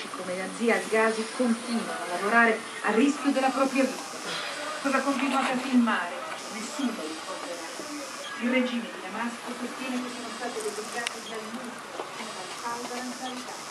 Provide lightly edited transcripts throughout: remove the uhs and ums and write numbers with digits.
amici come la zia Al-Ghazi continuano a lavorare a rischio della propria vita. Cosa continuate a filmare? Nessuno ricorderà. Il regime di Damasco sostiene che sono state delegate dal nucleo dal Al-Qaeda.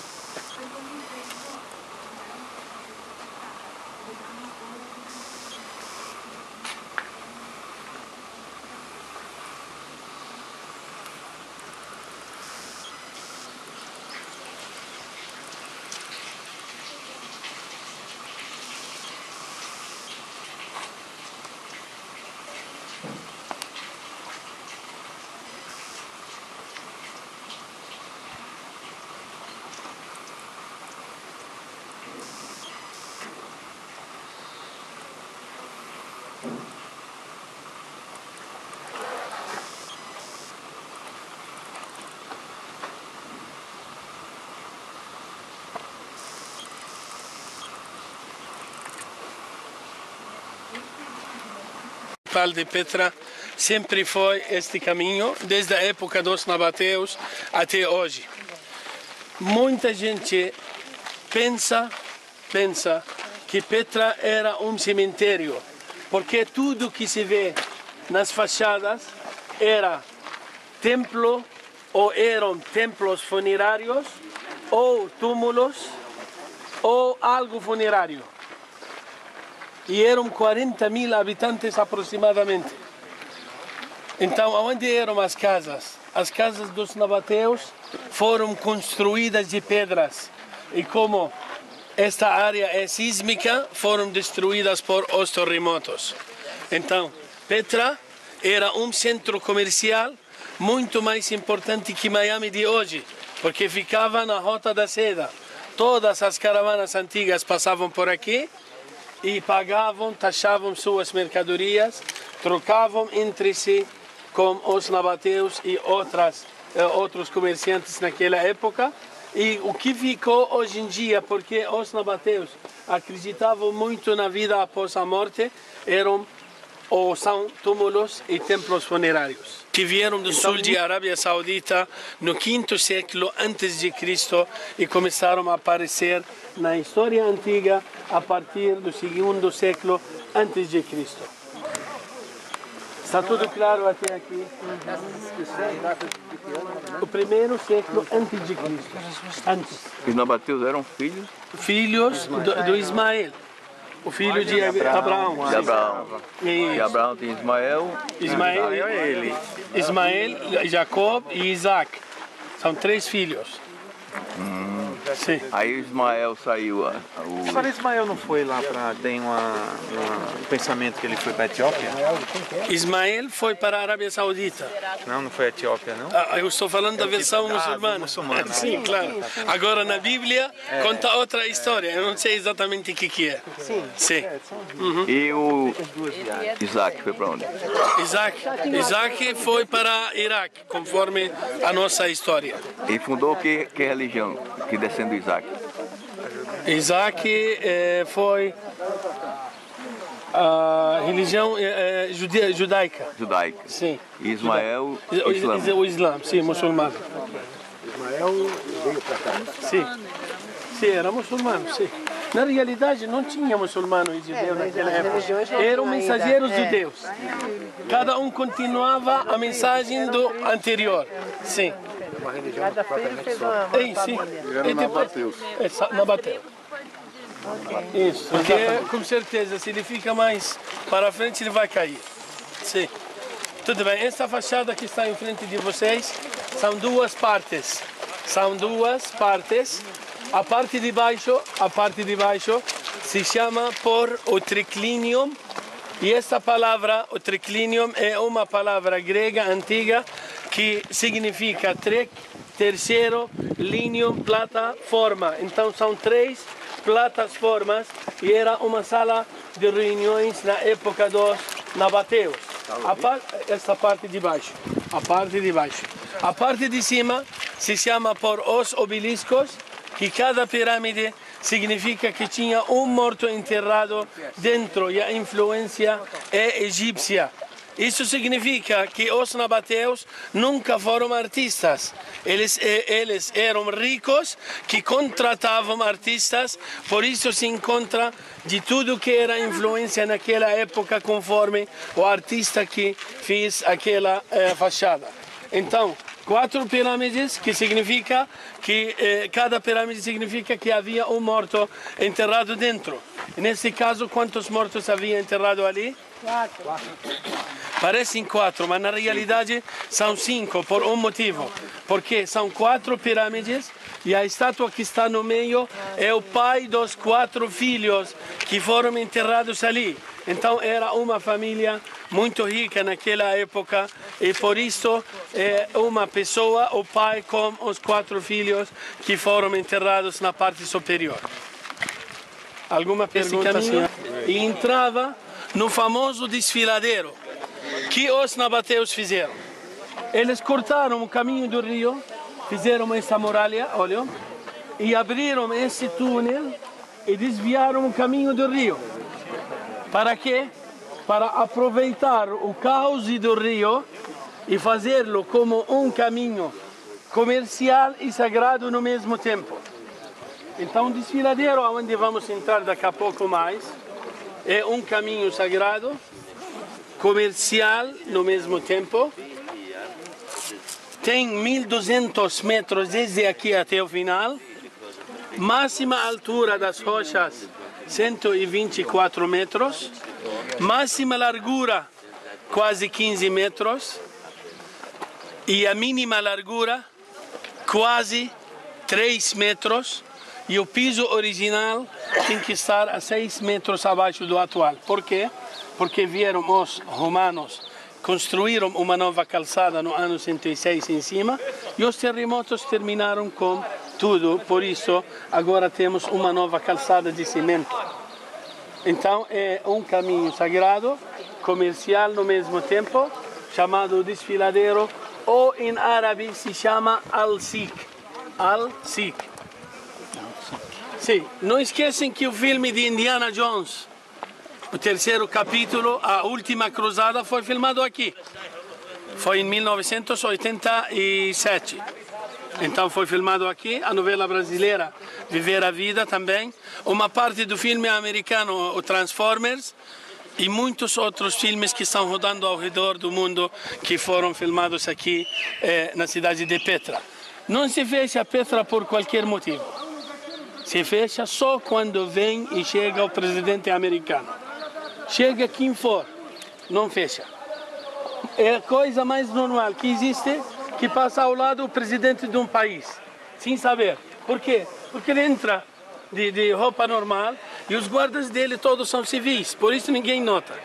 De Petra sempre foi este caminho, desde a época dos nabateus até hoje. Muita gente pensa que Petra era um cemitério, porque tudo que se vê nas fachadas era templo, ou eram templos funerários, ou túmulos, ou algo funerário. E eram 40.000 habitantes aproximadamente. Então, onde eram as casas? As casas dos nabateus foram construídas de pedras. E como esta área é sísmica, foram destruídas por os terremotos. Então, Petra era um centro comercial muito mais importante que Miami de hoje, porque ficava na Rota da Seda. Todas as caravanas antigas passavam por aqui e pagavam, taxavam suas mercadorias, trocavam entre si com os nabateus e outros comerciantes naquela época. E o que ficou hoje em dia, porque os nabateus acreditavam muito na vida após a morte, eram ou são túmulos e templos funerários, que vieram do sul de Arábia Saudita no 5º século a.C. e começaram a aparecer na história antiga a partir do 2º século a.C. Está tudo claro até aqui? O 1º século a.C. Os nabateus eram filhos? Filhos do Ismael. O filho de Abraão. De Abraão. E Abraão tem Ismael. Ismael é ele. Ismael, Jacob e Isaac. São 3 filhos. Sim. Aí Ismael saiu. Agora Ismael não foi lá para... Tem um pensamento que ele foi para a Etiópia? Ismael foi para a Arábia Saudita. Não foi a Etiópia, não? Eu estou falando da versão muçulmana. Sim, claro. Agora na Bíblia conta outra história. Eu não sei exatamente o que é. Sim. Uhum. E o Isaac foi para onde? Isaac foi para Iraque, conforme a nossa história. E fundou que religião que descende do Isaac? Isaac foi a religião judaica. Judaica. Sim. E Ismael, o Islã, sim, muçulmano. Ismael veio para cá. Sim, era muçulmano, sim. Na realidade, não tinha muçulmano e judeu naquela época. Eram mensageiros de Deus. Cada um continuava a mensagem do anterior. Sim. Uma religião propriamente só. Sim. Era nabateus. Nabateu. Isso, porque com certeza, se ele fica mais para frente, ele vai cair. Sim. Tudo bem, essa fachada que está em frente de vocês são 2 partes. A parte de baixo se chama por o triclinium. E essa palavra, o triclinium, é uma palavra grega antiga que significa terceiro, linium, plataforma. Então são 3 plataformas e era uma sala de reuniões na época dos nabateus. Essa parte de baixo. A parte de cima se chama por os obeliscos, que cada pirâmide significa que tinha um morto enterrado dentro e a influência é egípcia. Isso significa que os nabateus nunca foram artistas. Eles eram ricos que contratavam artistas, por isso se encontra de tudo que era influência naquela época conforme o artista que fez aquela fachada. Então, 4 pirâmides, que significa que cada pirâmide significa que havia um morto enterrado dentro. Nesse caso, quantos mortos havia enterrado ali? 4. Parecem 4, mas na realidade são 5 por um motivo. Porque são 4 pirâmides e a estátua que está no meio é o pai dos 4 filhos que foram enterrados ali. Então era uma família muito rica naquela época e por isso é uma pessoa, o pai, com os 4 filhos que foram enterrados na parte superior. Alguma pergunta, senhor? E entrava no famoso desfiladeiro que os nabateus fizeram. Eles cortaram o caminho do rio, fizeram essa muralha, olha, e abriram esse túnel e desviaram o caminho do rio. Para quê? Para aproveitar o cauce do rio e fazê-lo como um caminho comercial e sagrado no mesmo tempo. Então, o desfiladeiro, onde vamos entrar daqui a pouco mais, é um caminho sagrado, comercial no mesmo tempo. Tem 1.200 metros desde aqui até o final. Máxima altura das rochas, 124 metros. Máxima largura, quase 15 metros. E a mínima largura, quase 3 metros. E o piso original tem que estar a 6 metros abaixo do atual. Por quê? Porque vieram os romanos, construíram uma nova calçada no ano 106 em cima e os terremotos terminaram com tudo. Por isso, agora temos uma nova calçada de cimento. Então, é um caminho sagrado, comercial no mesmo tempo, chamado desfiladeiro, ou em árabe se chama al-Siq. Al-Siq. Sim, não esquecem que o filme de Indiana Jones, o 3º capítulo, a última cruzada, foi filmado aqui. Foi em 1987. Então foi filmado aqui, a novela brasileira Viver a Vida também. Uma parte do filme americano, o Transformers, e muitos outros filmes que estão rodando ao redor do mundo que foram filmados aqui na cidade de Petra. Não se fecha Petra por qualquer motivo. Se fecha só quando vem e chega o presidente americano. Chega quem for, não fecha. É a coisa mais normal que existe que passa ao lado o presidente de um país, sem saber. Por quê? Porque ele entra de roupa normal e os guardas dele todos são civis, por isso ninguém nota.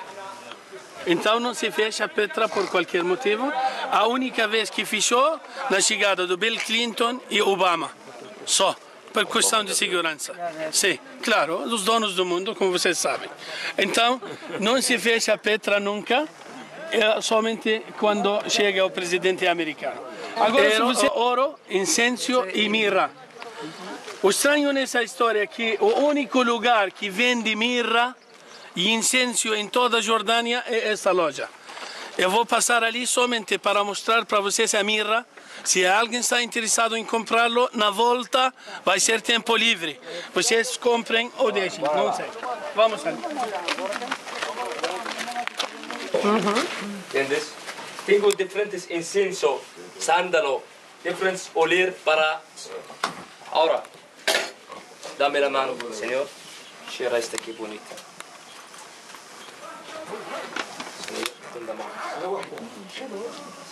Então não se fecha Petra por qualquer motivo. A única vez que fechou, na chegada do Bill Clinton e Obama. Só. Por questão de segurança. Sim, claro, os donos do mundo, como vocês sabem. Então, não se fecha Petra nunca, somente quando chega o presidente americano. Agora, se você ouro, incenso e mirra. O estranho nessa história é que o único lugar que vende mirra e incenso em toda a Jordânia é essa loja. Eu vou passar ali somente para mostrar para vocês a mirra. Se alguém está interessado em comprá-lo, na volta vai ser tempo livre. Vocês comprem ou deixem, não sei. Vamos ali. ¿Entiendes? Tengo diferentes incienso, sándalo, diferentes oler para... Ahora, dame la mano, señor. Cheira esta aqui bonita. Señor, tenda mão.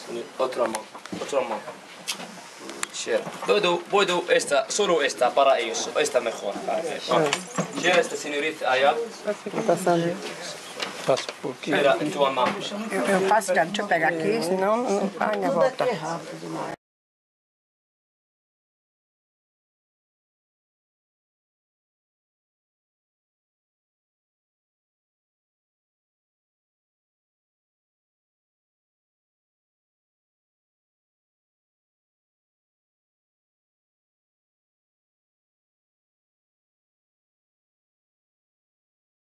Señor, outra mão. Cheira. Puedo esta, solo esta para ellos. Esta mejor. Cheira esta señorita allá. Passa um pouquinho. Cheira em tua mão. Eu faço, deixa eu pegar aqui, senão não vai na volta.